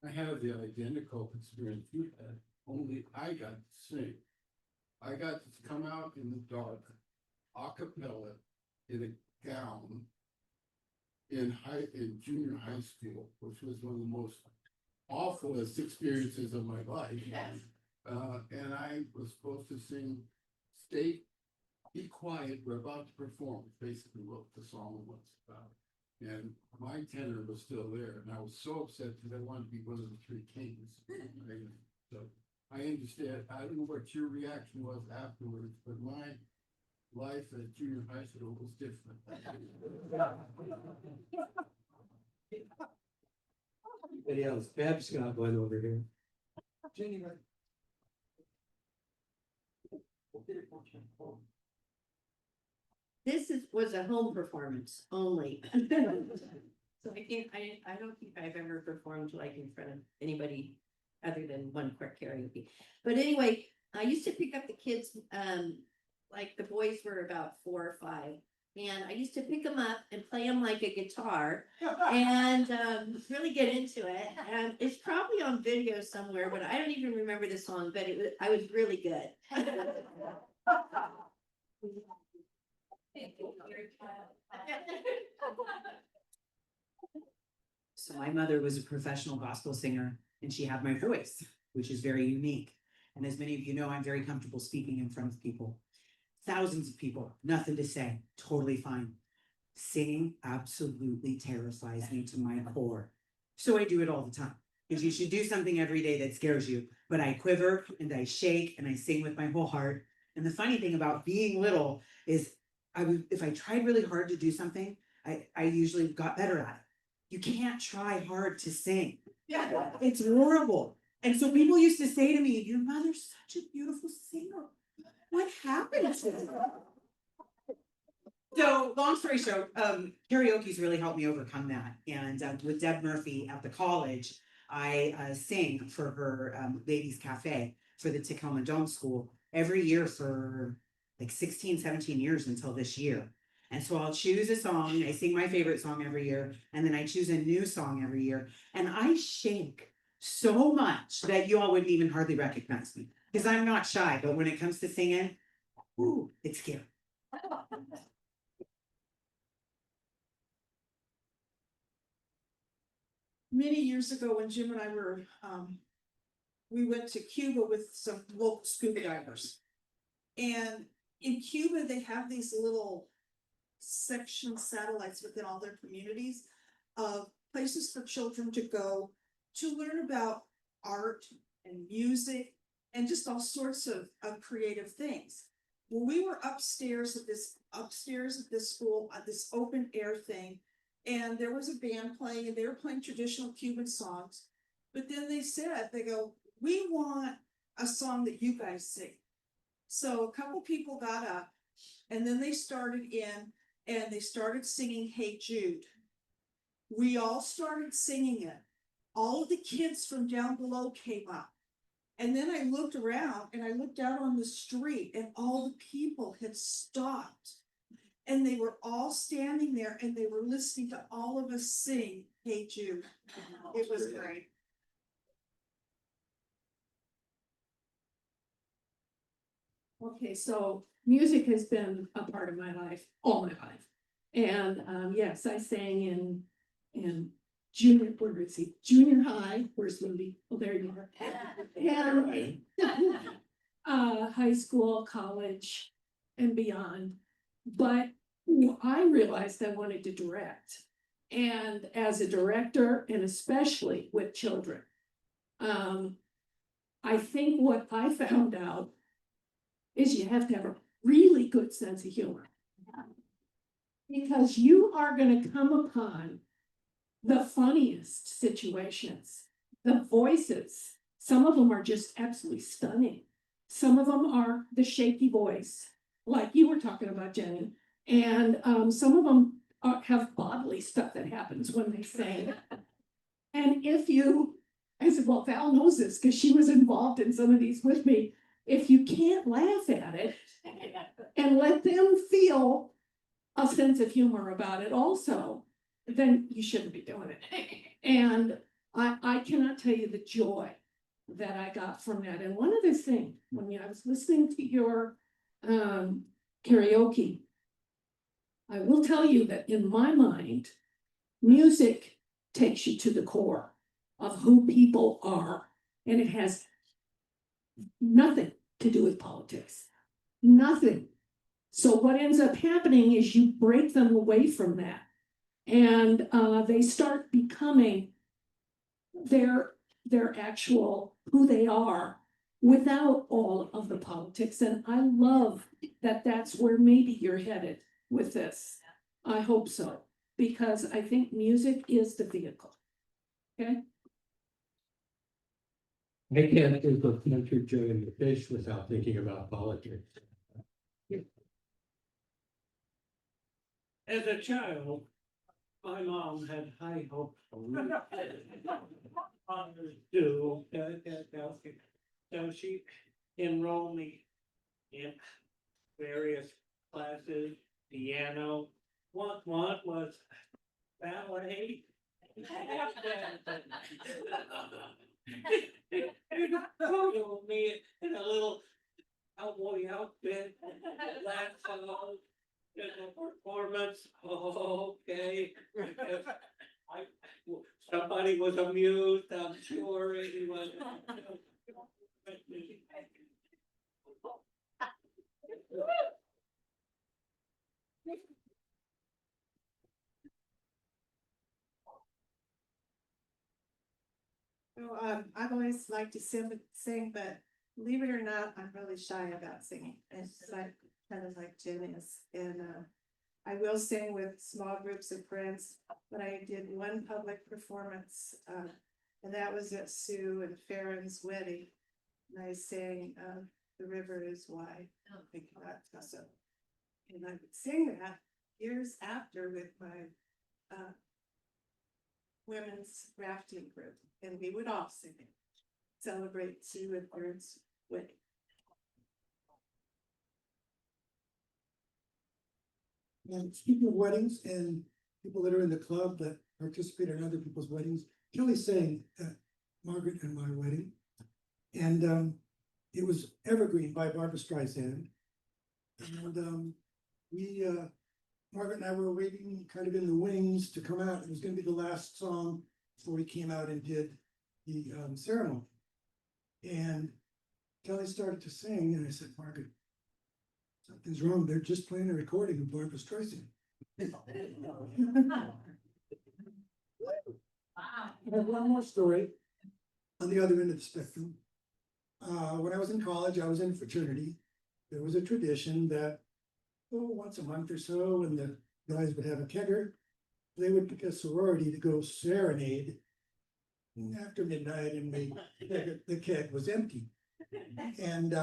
I have the identical experience you had, only I got to sing. I got to come out in the dark, a cappella, in a gown, in junior high school, which was one of the most awfulest experiences of my life. Yes. And I was supposed to sing, "Stay, be quiet, we're about to perform," basically what the song was about. And my tenor was still there, and I was so upset because I wanted to be one of the three kings. So I understand. I don't know what your reaction was afterwards, but my life at junior high school was different. Anybody else? Bab's got one over here. Jenny, right? Was a home performance only. So I don't think I've ever performed like in front of anybody other than one quick karaoke. But anyway, I used to pick up the kids, like the boys were about 4 or 5. And I used to pick them up and play them like a guitar and really get into it. And it's probably on video somewhere, but I don't even remember the song, but I was really good. So my mother was a professional gospel singer, and she had my voice, which is very unique. And as many of you know, I'm very comfortable speaking in front of people. Thousands of people, nothing to say, totally fine. Singing absolutely terrifies me to my core. So I do it all the time, because you should do something every day that scares you. But I quiver and I shake and I sing with my whole heart. And the funny thing about being little is if I tried really hard to do something, I usually got better at it. You can't try hard to sing. Yeah, it's horrible. And so people used to say to me, "Your mother's such a beautiful singer. What happened to her?" So long story short, karaoke's really helped me overcome that. And with Deb Murphy at the college, I sing for her ladies cafe for the Tacoma Dome School every year for like 16, 17 years until this year. And so I'll choose a song, I sing my favorite song every year, and then I choose a new song every year. And I shake so much that you all wouldn't even hardly recognize me, because I'm not shy, but when it comes to singing, ooh, it's scary. Many years ago, when Jim and I were, we went to Cuba with some local scuba divers. And in Cuba, they have these little section satellites within all their communities of places for children to go to learn about art and music and just all sorts of creative things. Well, we were upstairs at this school at this open air thing, and there was a band playing, and they were playing traditional Cuban songs. But then they go, "We want a song that you guys sing." So a couple people got up, and then they started singing "Hey Jude." We all started singing it. All of the kids from down below came up. And then I looked around and I looked out on the street, and all the people had stopped. And they were all standing there and they were listening to all of us sing "Hey Jude." It was great. Okay, so music has been a part of my life, all my life. And yes, I sang in junior, where is he? Junior high, where's Moody? Oh, there you are. And high school, college, and beyond. But I realized I wanted to direct. And as a director, and especially with children, I think what I found out is you have to have a really good sense of humor. Because you are going to come upon the funniest situations, the voices. Some of them are just absolutely stunning. Some of them are the shaky voice, like you were talking about, Jenny. And some of them have bodily stuff that happens when they sing. And if you, I said, well, Val knows this because she was involved in some of these with me. If you can't laugh at it and let them feel a sense of humor about it also, then you shouldn't be doing it. And I cannot tell you the joy that I got from that. And one other thing, when I was listening to your karaoke, I will tell you that in my mind, music takes you to the core of who people are. And it has nothing to do with politics. Nothing. So what ends up happening is you break them away from that. And they start becoming their actual who they are without all of the politics. And I love that that's where maybe you're headed with this. I hope so, because I think music is the vehicle. Okay. I can't think of country joy in the fish without thinking about politics. As a child, my mom had high hopes for me. So she enrolled me in various classes, piano. One was ballet. Put me in a little cowboy outfit, last song, in the performance. Okay. Somebody was amused, I'm sure he was. Well, I've always liked to sing, but believe it or not, I'm really shy about singing. It's like kind of like Jen is, and I will sing with small groups of friends. But I did one public performance, and that was at Sue and Farron's wedding. And I sang "The River Is Wide." I don't think that's so. And I would sing that years after with my women's rafting group, and we would all sing it, celebrate Sue and Farron's wedding. And speaking of weddings and people that are in the club that participate in other people's weddings, Kelly sang at Margaret and my wedding. And it was Evergreen by Barbra Streisand. And Margaret and I were waiting kind of in the wings to come out. It was gonna be the last song before we came out and did the ceremony. And Kelly started to sing and I said, Margaret, something's wrong. They're just playing a recording of Barbra Streisand. I have one more story on the other end of the spectrum. When I was in college, I was in fraternity. There was a tradition that once a month or so, when the guys would have a kegger, they would pick a sorority to go serenade after midnight, and the keg was empty. And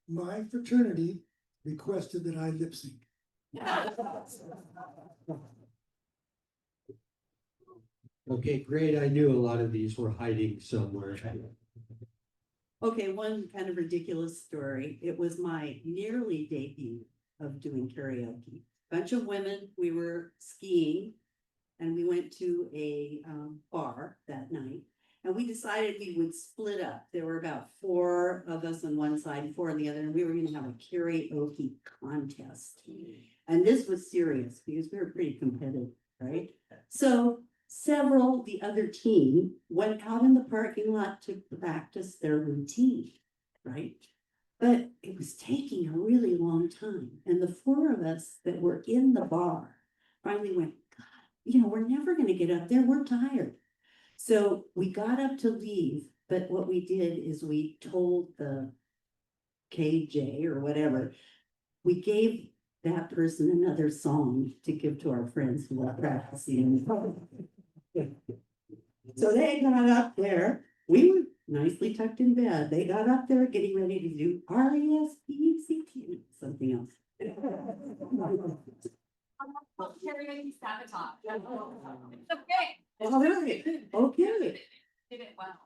my fraternity requested that I lip sync. Okay, great. I knew a lot of these were hiding somewhere. Okay, one kind of ridiculous story. It was my nearly debut of doing karaoke. Bunch of women, we were skiing and we went to a bar that night. And And we decided we would split up. There were about 4 of us on one side and 4 on the other, and we were gonna have a karaoke contest. And this was serious because we were pretty competitive, right? So several, the other team went out in the parking lot to practice their routine, right? But it was taking a really long time. And the 4 of us that were in the bar finally went, God, you know, we're never gonna get up there. We're tired. So we got up to leave, but what we did is we told the KJ or whatever, we gave that person another song to give to our friends who were practicing. So they got up there, we were nicely tucked in bed, they got up there getting ready to do R-E-S-P-E-C-T, something else. Karaoke sabotage. Okay. All right, okay. Did it well.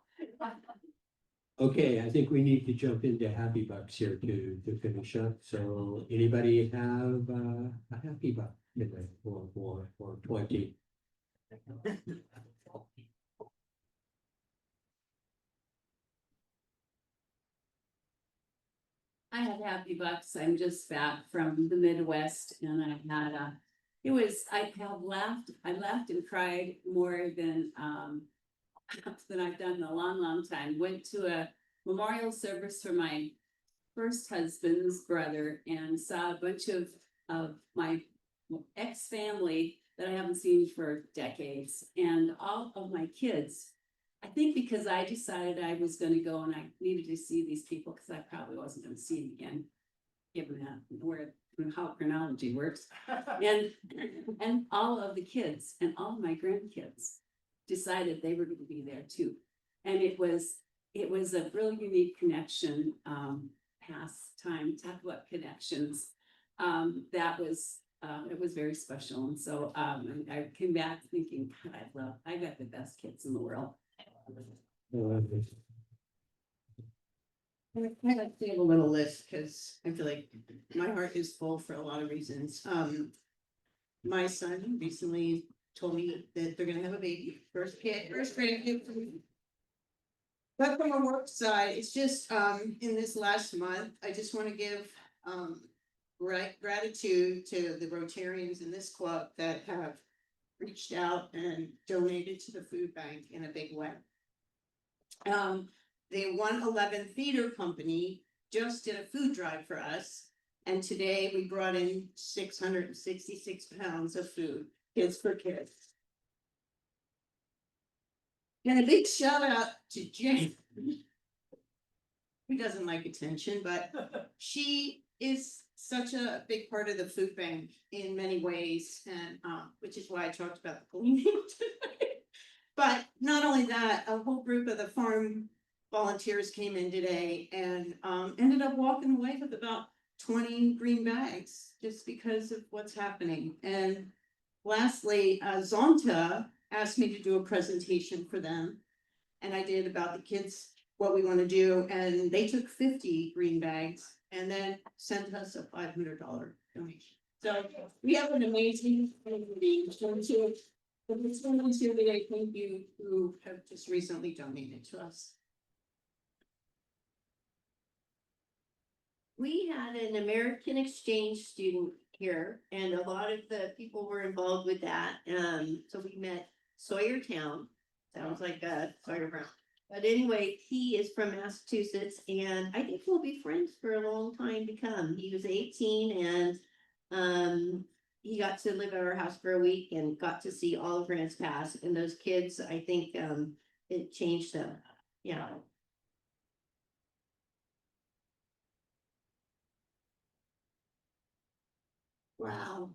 Okay, I think we need to jump into happy bucks here to finish up. So anybody have a happy buck today for 20? I have happy bucks. I'm just back from the Midwest and I had I laughed and cried more than I've done in a long time. Went to a memorial service for my first husband's brother and saw a bunch of my ex-family that I haven't seen for decades, and all of my kids. I think because I decided I was going to go and I needed to see these people because I probably wasn't going to see them again, given that how chronology works. And all of the kids and all of my grandkids decided they were going to be there too. And it was a really unique connection, pastime, talk about connections. It was very special. And so I came back thinking, God, I got the best kids in the world. I like to have a little list because I feel like my heart is full for a lot of reasons. My son recently told me that they're gonna have a baby, first grandkid. But from a work side, it's just in this last month, I just want to give gratitude to the Rotarians in this club that have reached out and donated to the food bank in a big way. The 111 Theater Company just did a food drive for us, and today we brought in 666 pounds of food, Kids for Kids. And a big shout out to Jane. Who doesn't like attention, but she is such a big part of the food bank in many ways, and which is why I talked about the cleaning today. But not only that, a whole group of the farm volunteers came in today and ended up walking away with about 20 green bags just because of what's happening. And lastly, Zonta asked me to do a presentation for them, and I did about the kids, what we want to do, and they took 50 green bags and then sent us a $500 donation. So we have an amazing community. The listeners here today, thank you, who have just recently donated to us. We had an American exchange student here, and a lot of the people were involved with that. So we met Sawyertown. Sounds like Sawyer Brown. But anyway, he is from Massachusetts, and I think we'll be friends for a long time to come. He was 18, and he got to live at our house for a week and got to see all of Grants Pass. And those kids, I think it changed them. Yeah. Wow.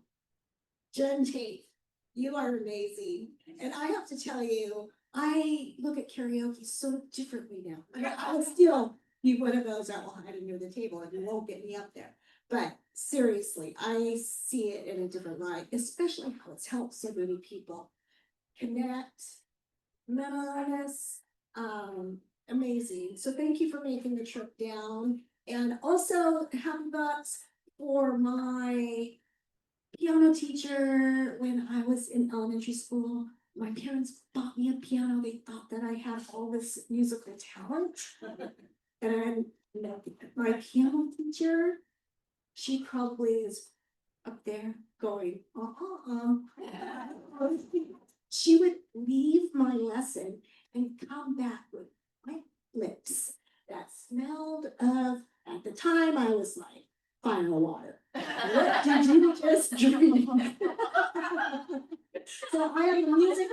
Jen Tate, you are amazing. And I have to tell you, I look at karaoke so differently now. I'll still be one of those that will hide under the table and you won't get me up there. But seriously, I see it in a different light, especially how it's helped so many people connect, mental illness, amazing. So thank you for making the trip down. And also happy bucks for my piano teacher when I was in elementary school. my parents bought me a piano. They thought that I had all this musical talent. And my piano teacher, she probably is up there going, she would leave my lesson and come back with my lips that smelled of, at the time I was like, fire water. What did you just drink? So I am using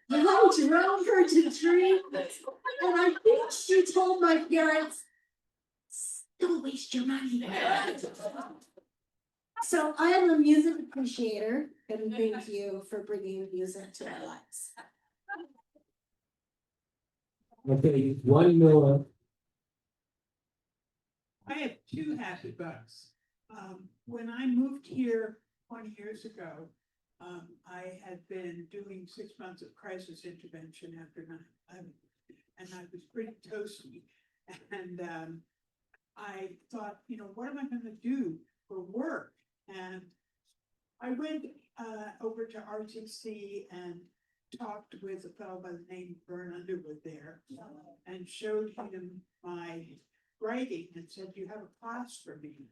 how drove her to drink. And I think she told my parents, don't waste your money. So I am a music appreciator, and thank you for bringing music to our lives. Okay, one more. I have two happy bugs. When I moved here 20 years ago, I had been doing 6 months of crisis intervention after 9/11, and I was pretty toasty. And I thought, you know, what am I going to do for work? And I went over to RTC and talked with a fellow by the name of Vern Underwood there, and showed him my writing and said, "You have a class for me?"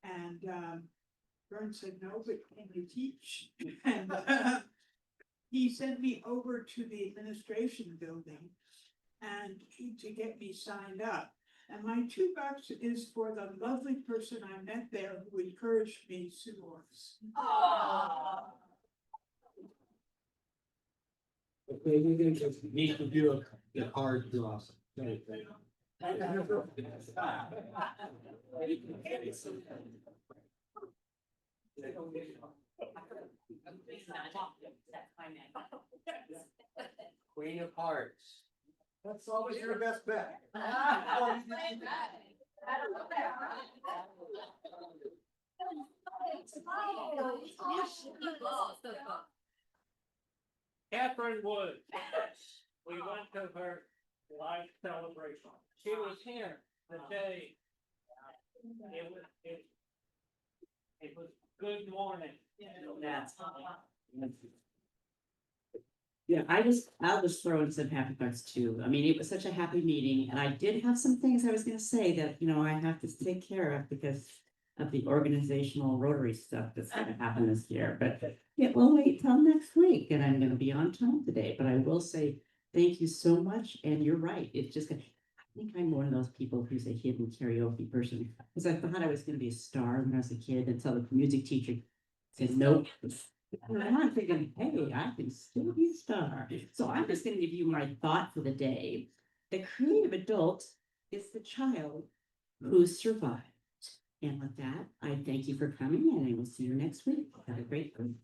And Vern said, "No, but can you teach?" And he sent me over to the administration building and to get me signed up. And my $2 is for the lovely person I met there who encouraged me, Steward. Okay, we're gonna just need to do the hard draw. Okay. Queen of Hearts. That's always your best bet. Catherine Wood. We went to her live celebration. She was here the day. It was good morning. Yeah, I'll just throw in some happy thoughts too. I mean, it was such a happy meeting, and I did have some things I was gonna say that, you know, I have to take care of because of the organizational Rotary stuff that's gonna happen this year, but it will wait till next week, and I'm gonna be on time today, but I will say thank you so much, and you're right, it's just, I think I'm one of those people who's a hidden karaoke person, because I thought I was gonna be a star when I was a kid until the music teacher said, nope. And I'm thinking, hey, I can still be a star. So I'm just gonna give you my thought for the day. The creative adult is the child who survived. And with that, I thank you for coming, and I will see you next week. Have a great week.